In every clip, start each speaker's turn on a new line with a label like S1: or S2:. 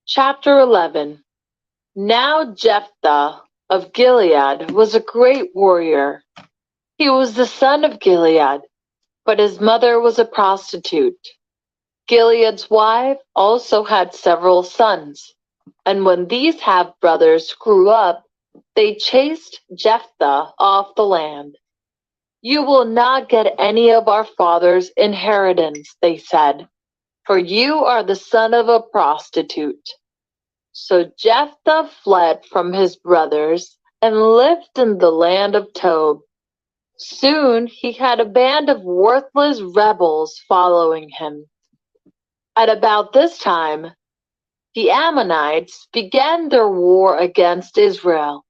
S1: Chapter 11. Now Jephthah of Gilead was a great warrior. He was the son of Gilead, but his mother was a prostitute. Gilead's wife also had several sons, and when these half-brothers grew up, they chased Jephthah off the land. "You will not get any of our father's inheritance," they said, "for you are the son of a prostitute." So Jephthah fled from his brothers and lived in the land of Tob. Soon he had a band of worthless rebels following him. At about this time, the Ammonites began their war against Israel.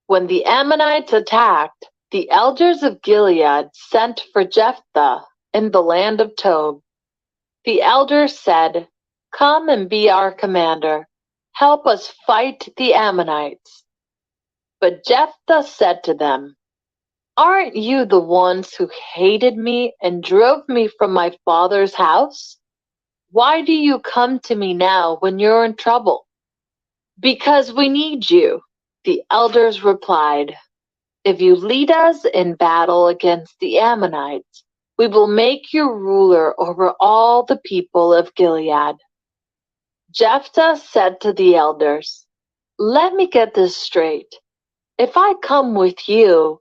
S1: When the Ammonites attacked, the elders of Gilead sent for Jephthah in the land of Tob. The elders said, "Come and be our commander. Help us fight the Ammonites." But Jephthah said to them, "Aren't you the ones who hated me and drove me from my father's house? Why do you come to me now when you're in trouble?" "Because we need you," the elders replied. "If you lead us in battle against the Ammonites, we will make you ruler over all the people of Gilead." Jephthah said to the elders, "Let me get this straight. If I come with you,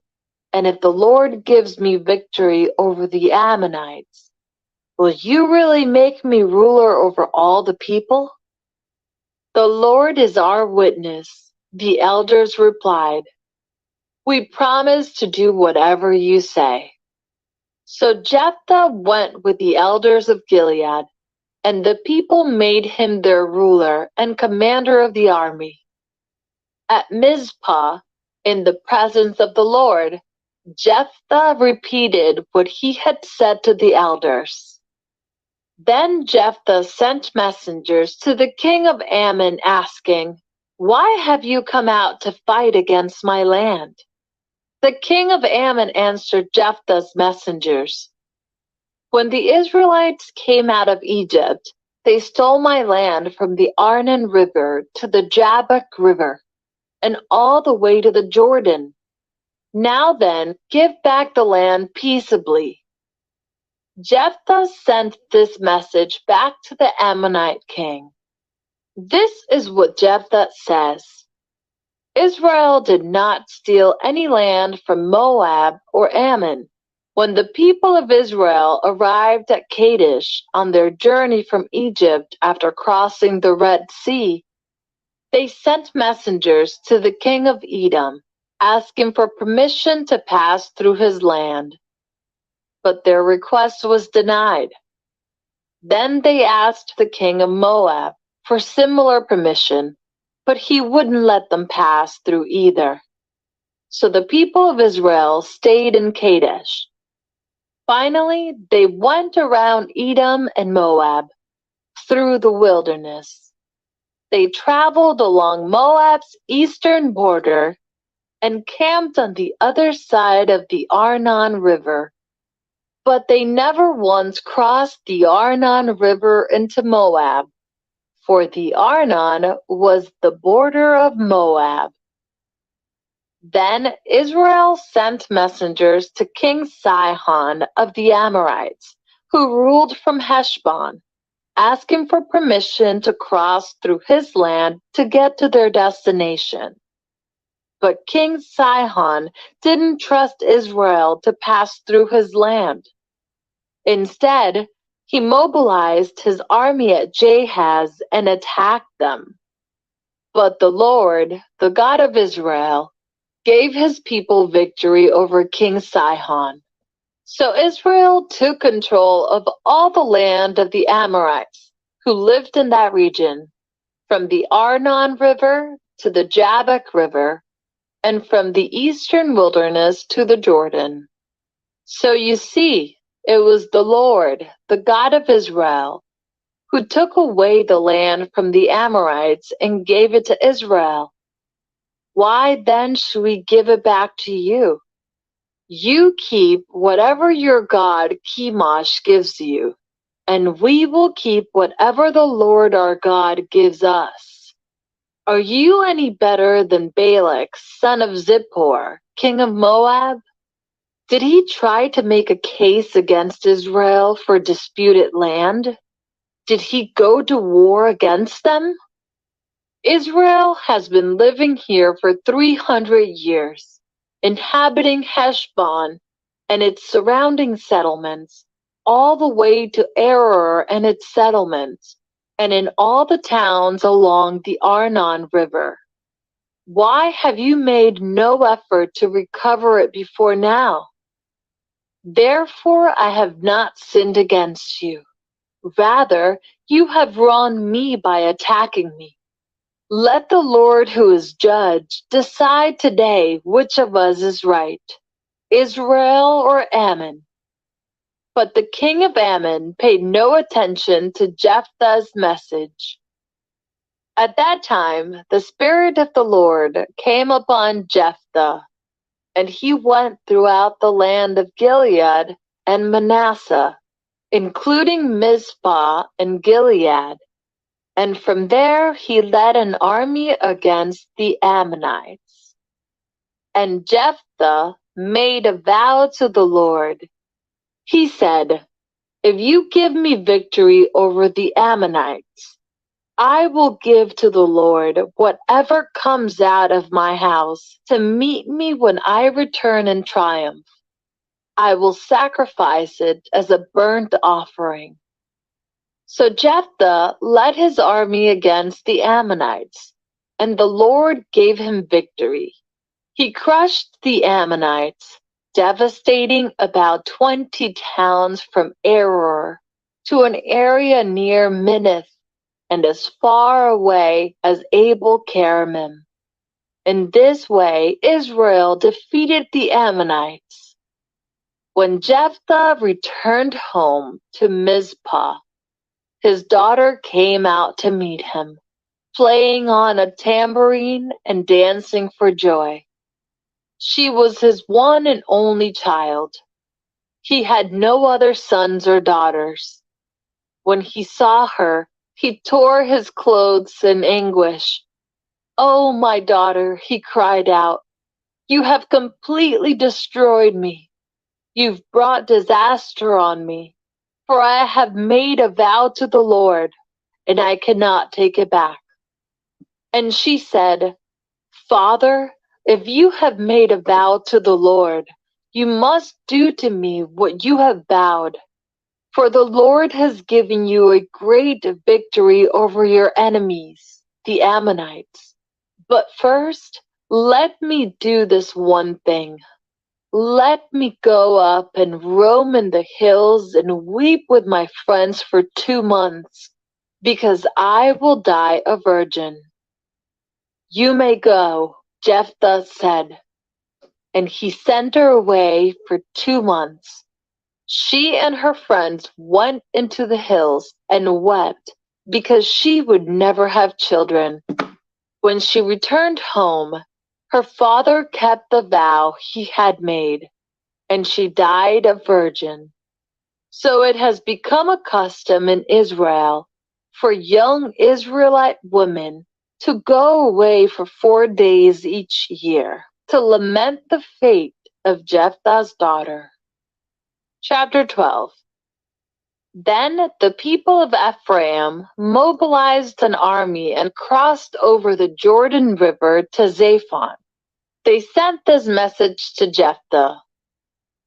S1: and if the Lord gives me victory over the Ammonites, will you really make me ruler over all the people?" "The Lord is our witness," the elders replied. "We promise to do whatever you say." So Jephthah went with the elders of Gilead, and the people made him their ruler and commander of the army. At Mizpah, in the presence of the Lord, Jephthah repeated what he had said to the elders. Then Jephthah sent messengers to the king of Ammon asking, "Why have you come out to fight against my land?" The king of Ammon answered Jephthah's messengers, "When the Israelites came out of Egypt, they stole my land from the Arnon River to the Jabbok River, and all the way to the Jordan. Now then, give back the land peaceably." Jephthah sent this message back to the Ammonite king. This is what Jephthah says: "Israel did not steal any land from Moab or Ammon. When the people of Israel arrived at Kadesh on their journey from Egypt after crossing the Red Sea, they sent messengers to the king of Edom, asking for permission to pass through his land. But their request was denied. Then they asked the king of Moab for similar permission, but he wouldn't let them pass through either. So the people of Israel stayed in Kadesh. Finally, they went around Edom and Moab through the wilderness. They traveled along Moab's eastern border and camped on the other side of the Arnon River. But they never once crossed the Arnon River into Moab, for the Arnon was the border of Moab. Then Israel sent messengers to King Sihon of the Amorites, who ruled from Heshbon, asking for permission to cross through his land to get to their destination. But King Sihon didn't trust Israel to pass through his land. Instead, he mobilized his army at Jahaz and attacked them. But the Lord, the God of Israel, gave his people victory over King Sihon. So Israel took control of all the land of the Amorites who lived in that region, from the Arnon River to the Jabbok River, and from the eastern wilderness to the Jordan. So you see, it was the Lord, the God of Israel, who took away the land from the Amorites and gave it to Israel. Why then should we give it back to you? You keep whatever your god Chemosh gives you, and we will keep whatever the Lord our God gives us. Are you any better than Balak, son of Zippor, king of Moab? Did he try to make a case against Israel for disputed land? Did he go to war against them? Israel has been living here for 300 years, inhabiting Heshbon and its surrounding settlements, all the way to Aroer and its settlements, and in all the towns along the Arnon River. Why have you made no effort to recover it before now? Therefore I have not sinned against you. Rather, you have wronged me by attacking me. Let the Lord who is judge decide today which of us is right, Israel or Ammon. But the king of Ammon paid no attention to Jephthah's message. At that time, the Spirit of the Lord came upon Jephthah, and he went throughout the land of Gilead and Manasseh, including Mizpah and Gilead. And from there he led an army against the Ammonites. And Jephthah made a vow to the Lord. He said, "If you give me victory over the Ammonites, I will give to the Lord whatever comes out of my house to meet me when I return in triumph. I will sacrifice it as a burnt offering." So Jephthah led his army against the Ammonites, and the Lord gave him victory. He crushed the Ammonites, devastating about 20 towns from Aroer to an area near Minnith and as far away as Abel Keramim. In this way, Israel defeated the Ammonites. When Jephthah returned home to Mizpah, his daughter came out to meet him, playing on a tambourine and dancing for joy. She was his one and only child. He had no other sons or daughters. When he saw her, he tore his clothes in anguish. "Oh, my daughter," he cried out, "you have completely destroyed me. You've brought disaster on me. For I have made a vow to the Lord, and I cannot take it back." And she said, "Father, if you have made a vow to the Lord, you must do to me what you have vowed. For the Lord has given you a great victory over your enemies, the Ammonites. But first, let me do this one thing. Let me go up and roam in the hills and weep with my friends for 2 months, because I will die a virgin." "You may go," Jephthah said, and he sent her away for 2 months. She and her friends went into the hills and wept because she would never have children. When she returned home, her father kept the vow he had made, and she died a virgin. So it has become a custom in Israel for young Israelite women to go away for 4 days each year to lament the fate of Jephthah's daughter. Chapter 12. Then the people of Ephraim mobilized an army and crossed over the Jordan River to Zaphon. They sent this message to Jephthah: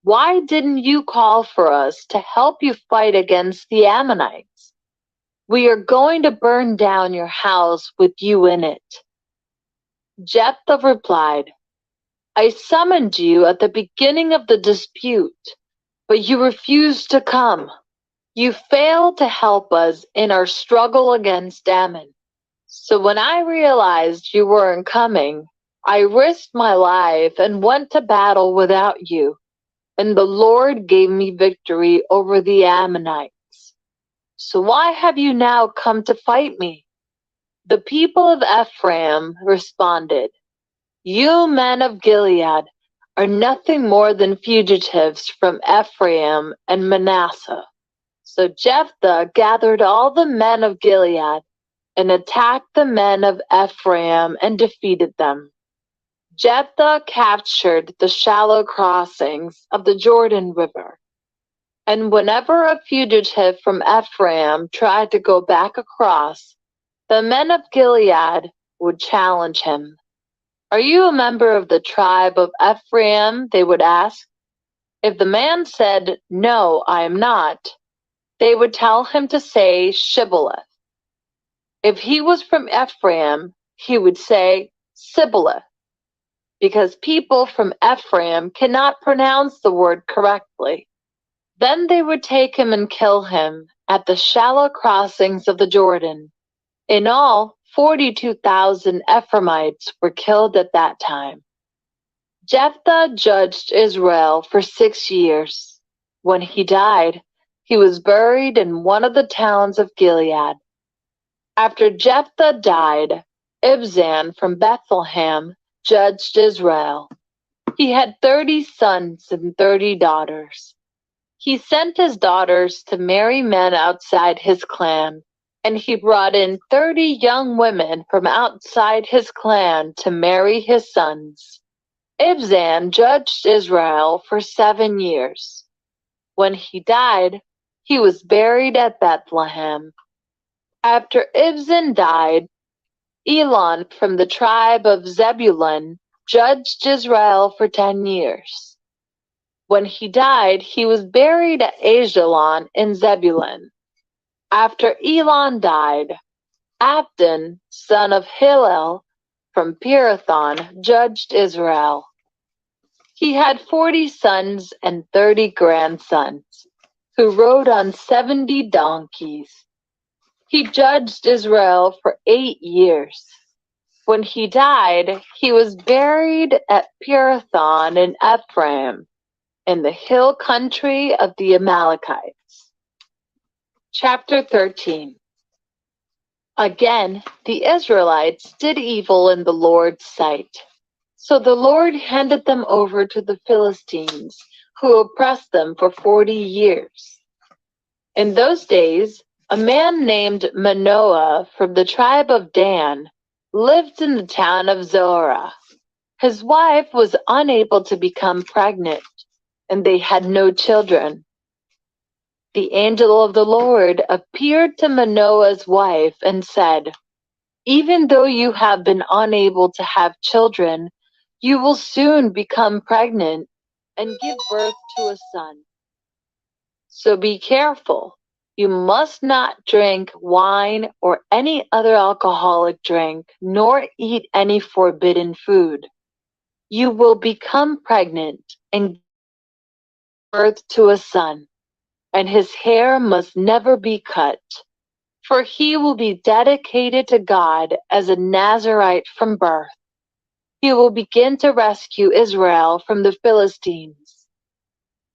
S1: "Why didn't you call for us to help you fight against the Ammonites? We are going to burn down your house with you in it." Jephthah replied, "I summoned you at the beginning of the dispute, but you refused to come. You failed to help us in our struggle against Ammon. So when I realized you weren't coming, I risked my life and went to battle without you, and the Lord gave me victory over the Ammonites. So why have you now come to fight me?" The people of Ephraim responded, "You men of Gilead are nothing more than fugitives from Ephraim and Manasseh." So Jephthah gathered all the men of Gilead and attacked the men of Ephraim and defeated them. Jephthah captured the shallow crossings of the Jordan River, and whenever a fugitive from Ephraim tried to go back across, the men of Gilead would challenge him. "Are you a member of the tribe of Ephraim?" they would ask. If the man said, "No, I am not," they would tell him to say Shibboleth. If he was from Ephraim, he would say Sibboleth, because people from Ephraim cannot pronounce the word correctly. Then they would take him and kill him at the shallow crossings of the Jordan. In all, 42,000 Ephraimites were killed at that time. Jephthah judged Israel for 6 years. When he died, he was buried in one of the towns of Gilead. After Jephthah died, Ibzan from Bethlehem judged Israel. He had 30 sons and 30 daughters. He sent his daughters to marry men outside his clan, and he brought in 30 young women from outside his clan to marry his sons. Ibzan judged Israel for 7 years. When he died, he was buried at Bethlehem. After Ibzan died, Elon from the tribe of Zebulun judged Israel for 10 years. When he died, he was buried at Ajalon in Zebulun. After Elon died, Abdon, son of Hillel from Pirathon, judged Israel. He had 40 sons and 30 grandsons, who rode on 70 donkeys. He judged Israel for 8 years. When he died, he was buried at Pirathon in Ephraim, in the hill country of the Amalekites. Chapter 13. Again, the Israelites did evil in the Lord's sight. So the Lord handed them over to the Philistines, who oppressed them for 40 years. In those days, a man named Manoah from the tribe of Dan lived in the town of Zorah. His wife was unable to become pregnant, and they had no children. The angel of the Lord appeared to Manoah's wife and said, "Even though you have been unable to have children, you will soon become pregnant and give birth to a son. So be careful. You must not drink wine or any other alcoholic drink, nor eat any forbidden food. you will become pregnant and give birth to a son, and his hair must never be cut, for he will be dedicated to God as a Nazirite from birth. He will begin to rescue Israel from the Philistines."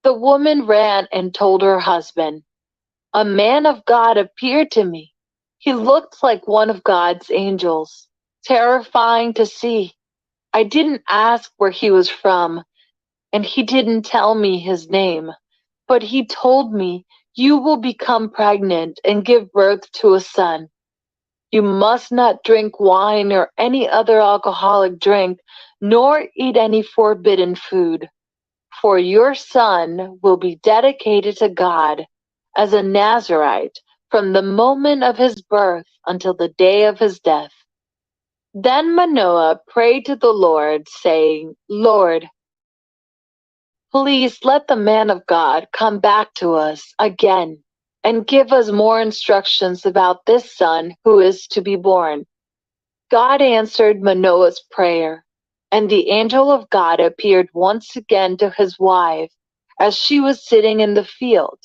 S1: The woman ran and told her husband, "A man of God appeared to me. He looked like one of God's angels, terrifying to see. I didn't ask where he was from, and he didn't tell me his name, but he told me, 'You will become pregnant and give birth to a son. You must not drink wine or any other alcoholic drink, nor eat any forbidden food, for your son will be dedicated to God as a Nazirite from the moment of his birth until the day of his death.'" Then Manoah prayed to the Lord, saying, "Lord, please let the man of God come back to us again and give us more instructions about this son who is to be born." God answered Manoah's prayer, and the angel of God appeared once again to his wife as she was sitting in the field.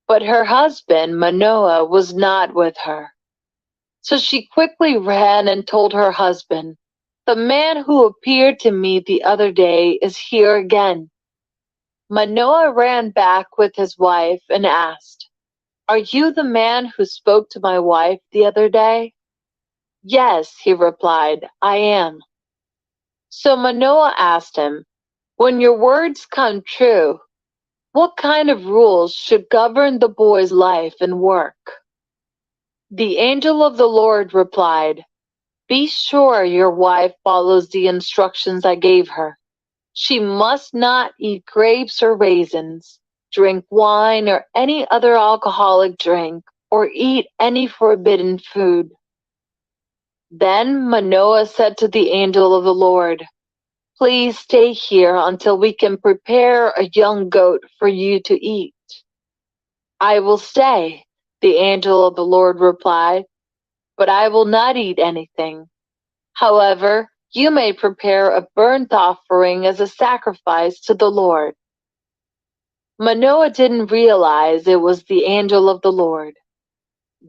S1: But her husband Manoah was not with her. So she quickly ran and told her husband, "The man who appeared to me the other day is here again." Manoah ran back with his wife and asked, "Are you the man who spoke to my wife the other day?" "Yes," he replied, "I am." So Manoah asked him, "When your words come true, what kind of rules should govern the boy's life and work?" The angel of the Lord replied, "Be sure your wife follows the instructions I gave her. She must not eat grapes or raisins, drink wine or any other alcoholic drink, or eat any forbidden food." Then Manoah said to the angel of the Lord, "Please stay here until we can prepare a young goat for you to eat." "I will stay," the angel of the Lord replied, "but I will not eat anything. However, you may prepare a burnt offering as a sacrifice to the Lord." Manoah didn't realize it was the angel of the Lord.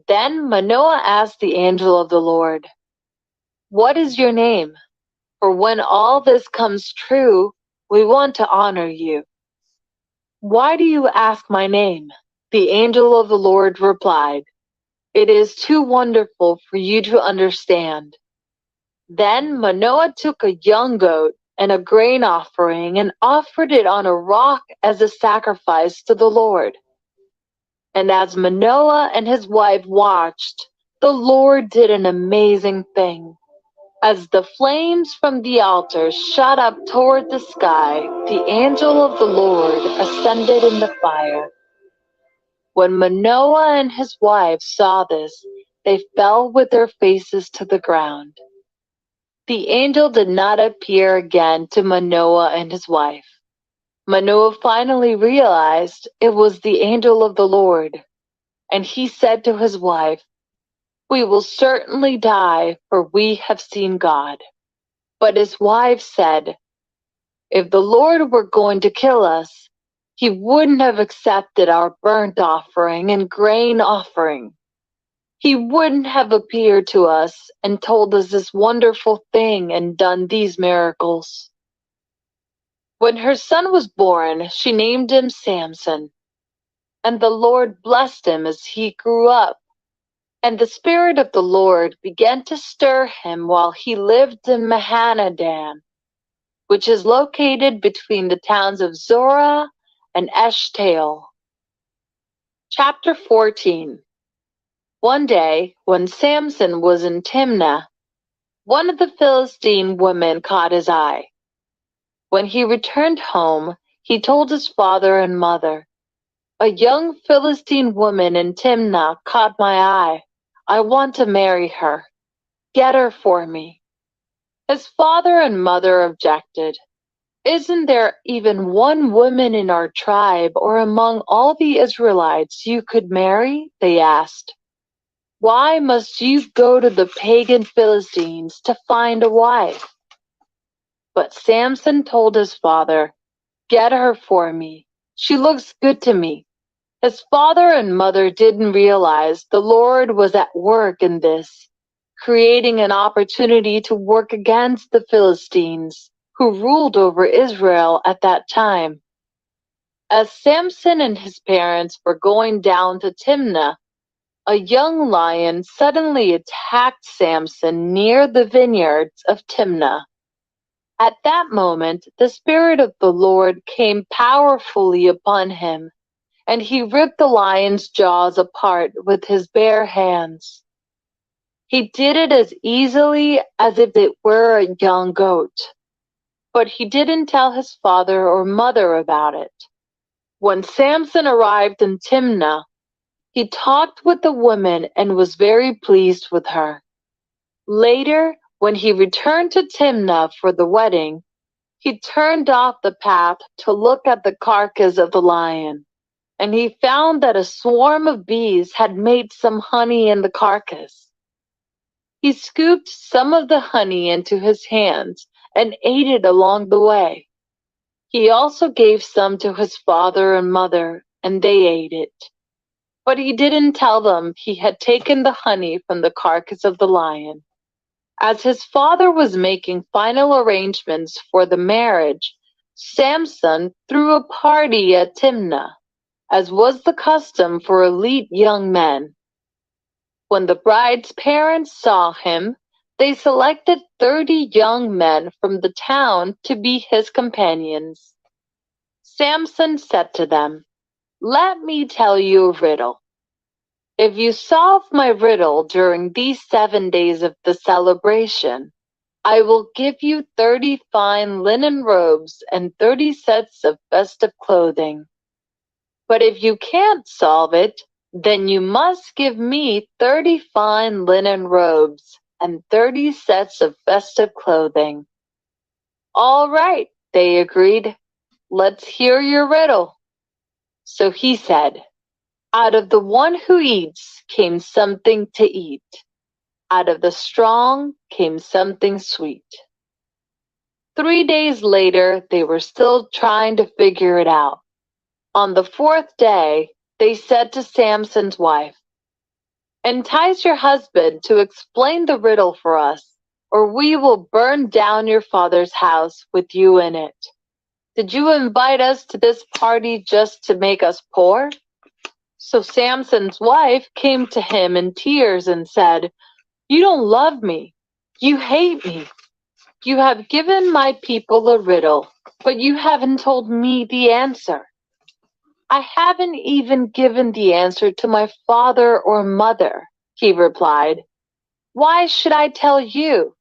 S1: Then Manoah asked the angel of the Lord, "What is your name? For when all this comes true, we want to honor you." "Why do you ask my name?" The angel of the Lord replied, "It is too wonderful for you to understand." Then Manoah took a young goat and a grain offering and offered it on a rock as a sacrifice to the Lord. And as Manoah and his wife watched, the Lord did an amazing thing. As the flames from the altar shot up toward the sky, the angel of the Lord ascended in the fire. When Manoah and his wife saw this, they fell with their faces to the ground. The angel did not appear again to Manoah and his wife. Manoah finally realized it was the angel of the Lord, and he said to his wife, "We will certainly die, for we have seen God." But his wife said, "If the Lord were going to kill us, he wouldn't have accepted our burnt offering and grain offering. He wouldn't have appeared to us and told us this wonderful thing and done these miracles." When her son was born, she named him Samson, and the Lord blessed him as he grew up. And the Spirit of the Lord began to stir him while he lived in Mahanadan, which is located between the towns of Zorah and Eshtaol. Chapter 14. One day, when Samson was in Timnah, one of the Philistine women caught his eye. When he returned home, he told his father and mother, "A young Philistine woman in Timnah caught my eye. I want to marry her. Get her for me." His father and mother objected. "Isn't there even one woman in our tribe or among all the Israelites you could marry?" they asked. "Why must you go to the pagan Philistines to find a wife?" But Samson told his father, "Get her for me. She looks good to me." His father and mother didn't realize the Lord was at work in this, creating an opportunity to work against the Philistines, who ruled over Israel at that time. As Samson and his parents were going down to Timnah, a young lion suddenly attacked Samson near the vineyards of Timnah. At that moment, the Spirit of the Lord came powerfully upon him, and he ripped the lion's jaws apart with his bare hands. He did it as easily as if it were a young goat, but he didn't tell his father or mother about it. When Samson arrived in Timnah, he talked with the woman and was very pleased with her. Later, when he returned to Timnah for the wedding, he turned off the path to look at the carcass of the lion, and he found that a swarm of bees had made some honey in the carcass. He scooped some of the honey into his hands and ate it along the way. He also gave some to his father and mother, and they ate it. But he didn't tell them he had taken the honey from the carcass of the lion. As his father was making final arrangements for the marriage, Samson threw a party at Timnah, as was the custom for elite young men. When the bride's parents saw him, they selected 30 young men from the town to be his companions. Samson said to them, "Let me tell you a riddle. If you solve my riddle during these 7 days of the celebration, I will give you 30 fine linen robes and 30 sets of festive clothing. But if you can't solve it, then you must give me 30 fine linen robes and 30 sets of festive clothing." "All right," they agreed. "Let's hear your riddle." So he said, "Out of the one who eats came something to eat. Out of the strong came something sweet." 3 days later, they were still trying to figure it out. On the fourth day, they said to Samson's wife, "Entice your husband to explain the riddle for us, or we will burn down your father's house with you in it. Did you invite us to this party just to make us poor?" So Samson's wife came to him in tears and said, "You don't love me. You hate me. You have given my people a riddle, but you haven't told me the answer." "I haven't even given the answer to my father or mother," he replied. "Why should I tell you?"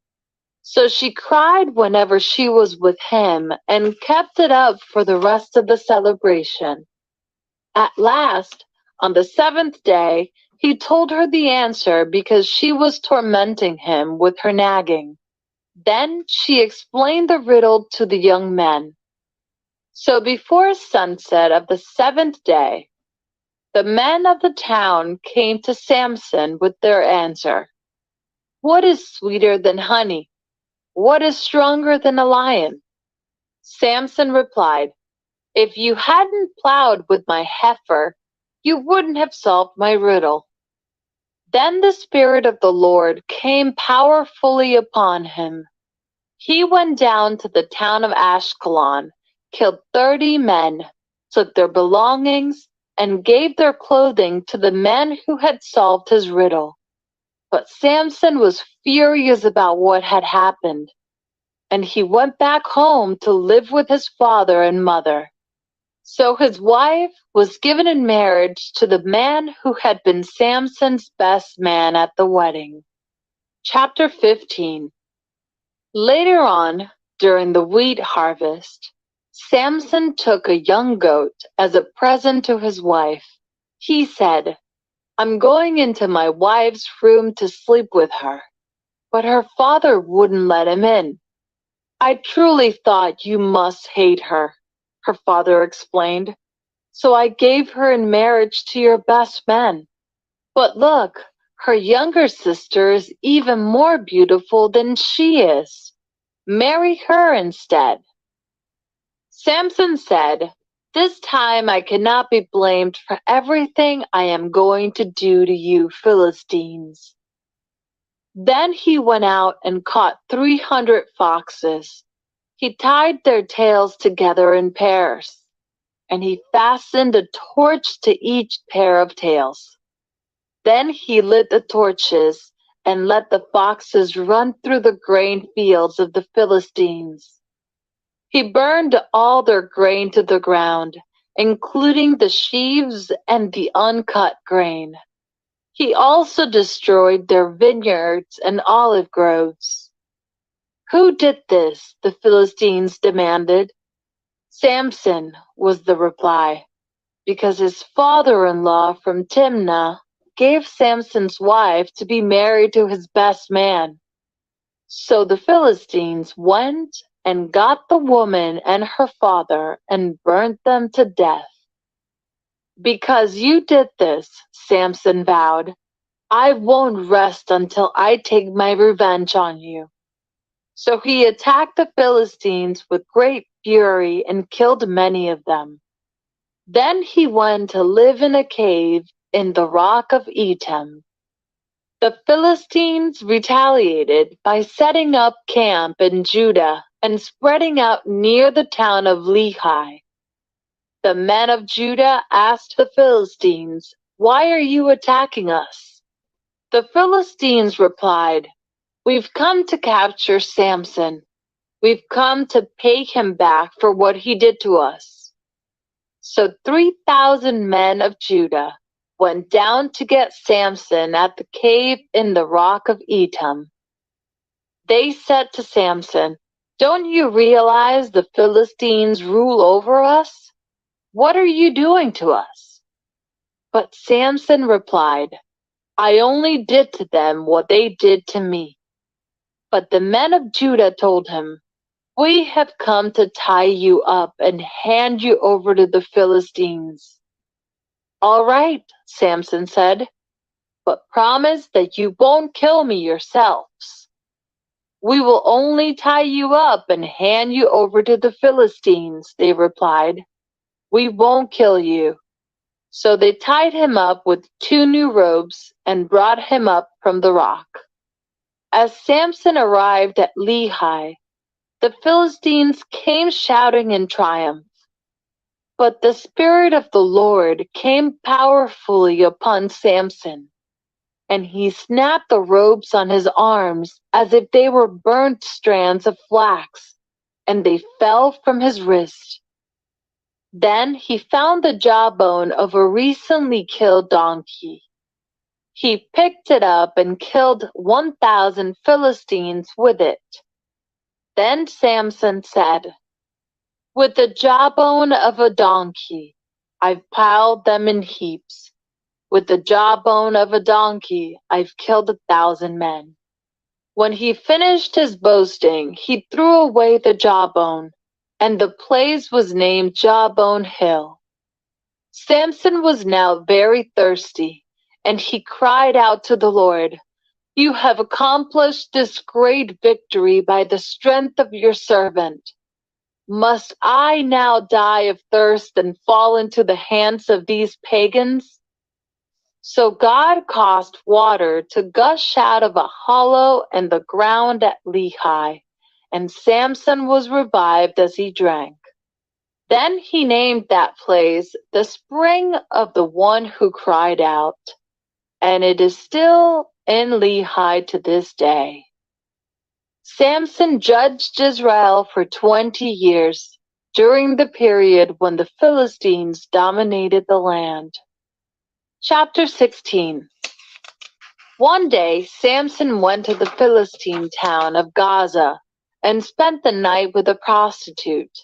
S1: So she cried whenever she was with him and kept it up for the rest of the celebration. At last, on the seventh day, he told her the answer because she was tormenting him with her nagging. Then she explained the riddle to the young men. So before sunset of the seventh day, the men of the town came to Samson with their answer. "What is sweeter than honey? What is stronger than a lion?" Samson replied, "If you hadn't plowed with my heifer, you wouldn't have solved my riddle." Then the Spirit of the Lord came powerfully upon him. He went down to the town of Ashkelon, killed 30 men, took their belongings, and gave their clothing to the men who had solved his riddle. But Samson was furious about what had happened, and he went back home to live with his father and mother. So his wife was given in marriage to the man who had been Samson's best man at the wedding. Chapter 15. Later on, during the wheat harvest, Samson took a young goat as a present to his wife. He said, "I'm going into my wife's room to sleep with her." But her father wouldn't let him in. "I truly thought you must hate her," her father explained. "So I gave her in marriage to your best man. But look, her younger sister is even more beautiful than she is." Marry her instead." Samson said, "This time I cannot be blamed for everything I am going to do to you Philistines." Then he went out and caught 300 foxes. He tied their tails together in pairs, and he fastened a torch to each pair of tails. Then he lit the torches and let the foxes run through the grain fields of the Philistines. He burned all their grain to the ground, including the sheaves and the uncut grain. He also destroyed their vineyards and olive groves. "Who did this?" the Philistines demanded. "Samson," was the reply, "because his father-in-law from Timnah gave Samson's wife to be married to his best man." So the Philistines went and got the woman and her father and burnt them to death. "Because you did this," Samson vowed, "I won't rest until I take my revenge on you." So he attacked the Philistines with great fury and killed many of them. Then he went to live in a cave in the rock of Etam. The Philistines retaliated by setting up camp in Judah and spreading out near the town of Lehi. The men of Judah asked the Philistines, "Why are you attacking us?" The Philistines replied, "We've come to capture Samson. We've come to pay him back for what he did to us." So 3,000 men of Judah went down to get Samson at the cave in the rock of Etam. They said to Samson, "Don't you realize the Philistines rule over us? What are you doing to us?" But Samson replied, "I only did to them what they did to me." But the men of Judah told him, "We have come to tie you up and hand you over to the Philistines." "All right," Samson said, "but promise that you won't kill me yourselves." "We will only tie you up and hand you over to the Philistines," they replied. "We won't kill you." So they tied him up with 2 new ropes and brought him up from the rock. As Samson arrived at Lehi, the Philistines came shouting in triumph. But the Spirit of the Lord came powerfully upon Samson, and he snapped the ropes on his arms as if they were burnt strands of flax, and they fell from his wrist. Then he found the jawbone of a recently killed donkey. He picked it up and killed 1,000 Philistines with it. Then Samson said, "With the jawbone of a donkey, I've piled them in heaps. With the jawbone of a donkey, I've killed 1,000 men." When he finished his boasting, he threw away the jawbone, and the place was named Jawbone Hill. Samson was now very thirsty, and he cried out to the Lord, "You have accomplished this great victory by the strength of your servant. Must I now die of thirst and fall into the hands of these pagans?" So God caused water to gush out of a hollow in the ground at Lehi, and Samson was revived as he drank. Then he named that place the Spring of the One Who Cried Out, and it is still in Lehi to this day. Samson judged Israel for 20 years, during the period when the Philistines dominated the land. Chapter 16. One day Samson went to the Philistine town of Gaza and spent the night with a prostitute.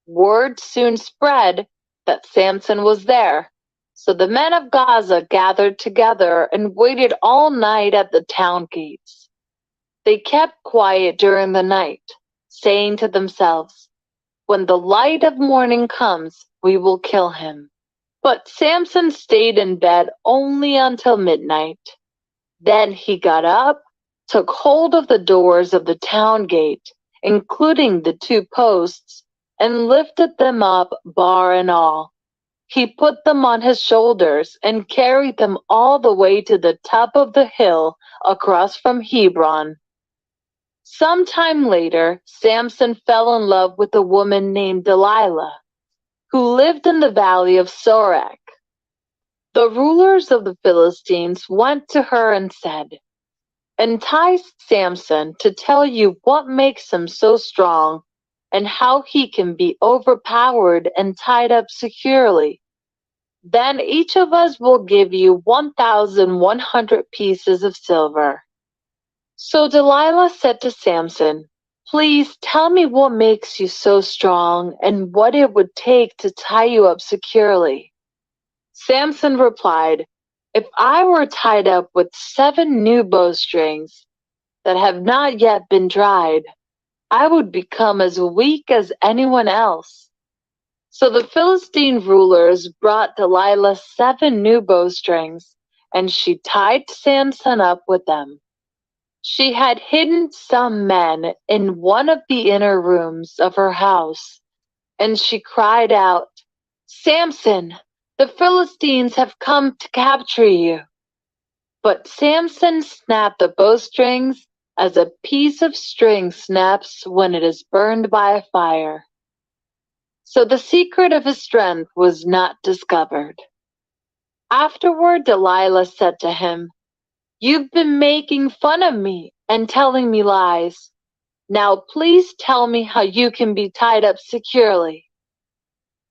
S1: Word soon spread that Samson was there, so the men of Gaza gathered together and waited all night at the town gates. They kept quiet during the night, saying to themselves, "When the light of morning comes, we will kill him." But Samson stayed in bed only until midnight. Then he got up, took hold of the doors of the town gate, including the 2 posts, and lifted them up, bar and all. He put them on his shoulders and carried them all the way to the top of the hill across from Hebron. Some time later, Samson fell in love with a woman named Delilah, who lived in the valley of Sorek. The rulers of the Philistines went to her and said, "Entice Samson to tell you what makes him so strong and how he can be overpowered and tied up securely. Then each of us will give you 1,100 pieces of silver." So Delilah said to Samson, "Please tell me what makes you so strong and what it would take to tie you up securely." Samson replied, "If I were tied up with 7 new bowstrings that have not yet been dried, I would become as weak as anyone else." So the Philistine rulers brought Delilah 7 new bowstrings, and she tied Samson up with them. She had hidden some men in one of the inner rooms of her house, and she cried out, "Samson, the Philistines have come to capture you." But Samson snapped the bowstrings as a piece of string snaps when it is burned by a fire. So the secret of his strength was not discovered. Afterward, Delilah said to him, "You've been making fun of me and telling me lies. Now please tell me how you can be tied up securely."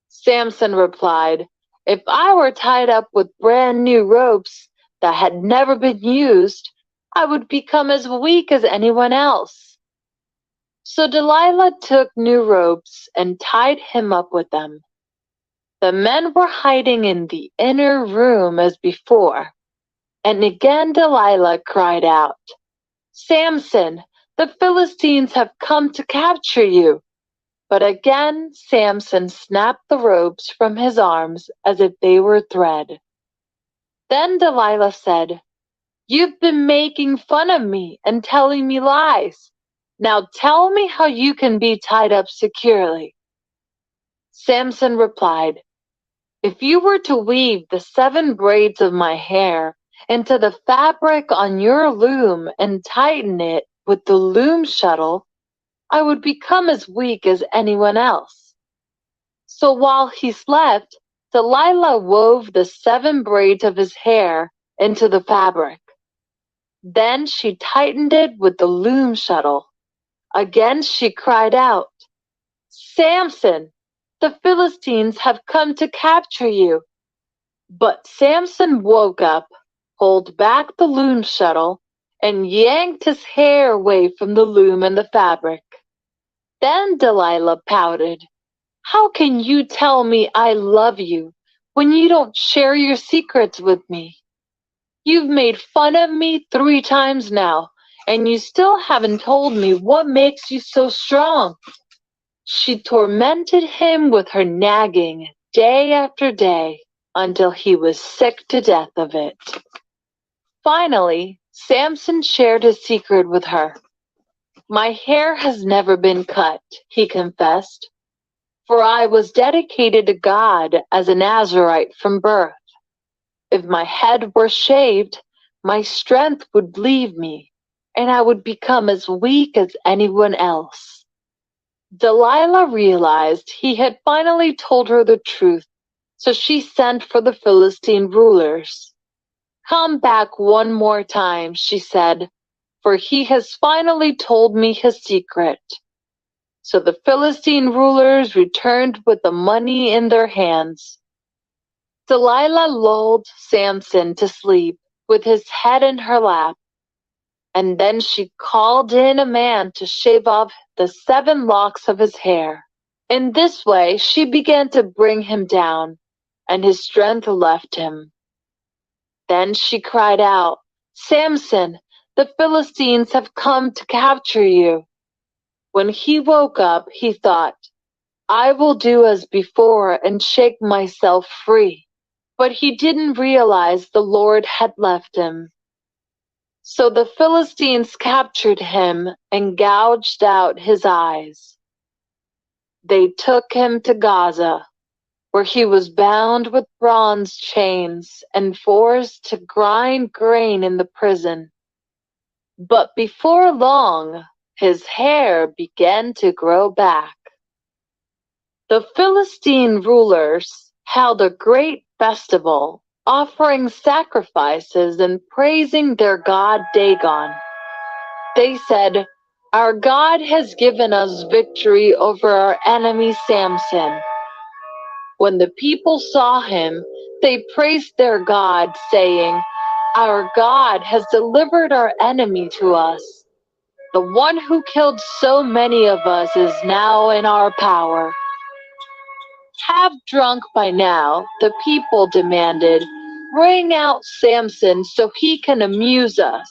S1: Samson replied, "If I were tied up with brand new ropes that had never been used, I would become as weak as anyone else." So Delilah took new ropes and tied him up with them. The men were hiding in the inner room as before, and again Delilah cried out, "Samson, the Philistines have come to capture you." But again Samson snapped the ropes from his arms as if they were thread. Then Delilah said, "You've been making fun of me and telling me lies. Now tell me how you can be tied up securely." Samson replied, "If you were to weave the 7 braids of my hair into the fabric on your loom and tighten it with the loom shuttle, I would become as weak as anyone else." So while he slept, Delilah wove the 7 braids of his hair into the fabric. Then she tightened it with the loom shuttle. Again she cried out, "Samson, the Philistines have come to capture you." But Samson woke up, pulled back the loom shuttle, and yanked his hair away from the loom and the fabric. Then Delilah pouted, "How can you tell me I love you when you don't share your secrets with me? You've made fun of me 3 times now, and you still haven't told me what makes you so strong." She tormented him with her nagging day after day until he was sick to death of it. Finally, Samson shared his secret with her. "My hair has never been cut," he confessed, "for I was dedicated to God as a Nazirite from birth. If my head were shaved, my strength would leave me, and I would become as weak as anyone else." Delilah realized he had finally told her the truth, so she sent for the Philistine rulers. "Come back one more time," she said, "for he has finally told me his secret." So the Philistine rulers returned with the money in their hands. Delilah lulled Samson to sleep with his head in her lap, and then she called in a man to shave off the 7 locks of his hair. In this way she began to bring him down, and his strength left him. Then she cried out, "Samson, the Philistines have come to capture you." When he woke up, he thought, "I will do as before and shake myself free." But he didn't realize the Lord had left him. So the Philistines captured him and gouged out his eyes. They took him to Gaza, where he was bound with bronze chains and forced to grind grain in the prison. But before long, his hair began to grow back. The Philistine rulers held a great festival, offering sacrifices and praising their god Dagon. They said, "Our God has given us victory over our enemy Samson." When the people saw him, they praised their God, saying, "Our God has delivered our enemy to us. The one who killed so many of us is now in our power." Half drunk by now, the people demanded, "Bring out Samson so he can amuse us."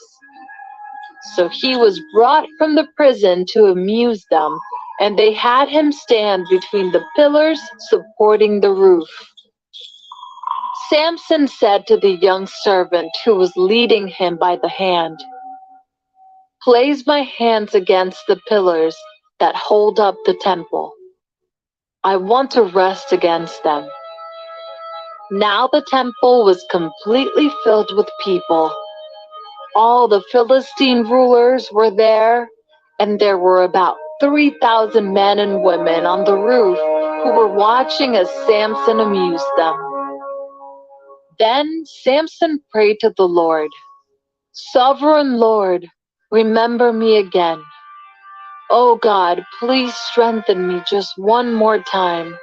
S1: So he was brought from the prison to amuse them, and they had him stand between the pillars supporting the roof. Samson said to the young servant who was leading him by the hand, "Place my hands against the pillars that hold up the temple. I want to rest against them." Now the temple was completely filled with people. All the Philistine rulers were there, and there were about 3,000 men and women on the roof who were watching as Samson amused them. Then Samson prayed to the Lord, "Sovereign Lord, remember me again. Oh God, please strengthen me just one more time.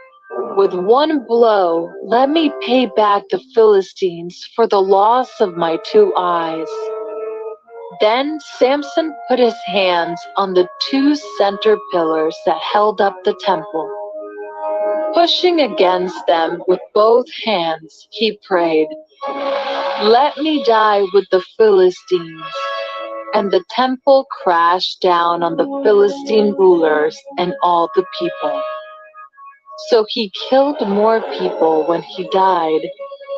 S1: With one blow, let me pay back the Philistines for the loss of my 2 eyes." Then Samson put his hands on the 2 center pillars that held up the temple. Pushing against them with both hands, he prayed, "Let me die with the Philistines." And the temple crashed down on the Philistine rulers and all the people. So he killed more people when he died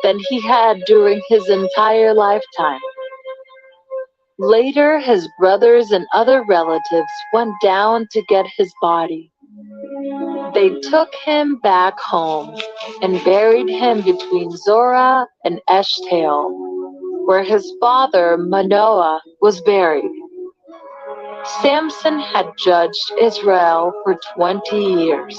S1: than he had during his entire lifetime. Later, his brothers and other relatives went down to get his body. They took him back home and buried him between Zorah and Eshtaol, where his father Manoah was buried. Samson had judged Israel for 20 years.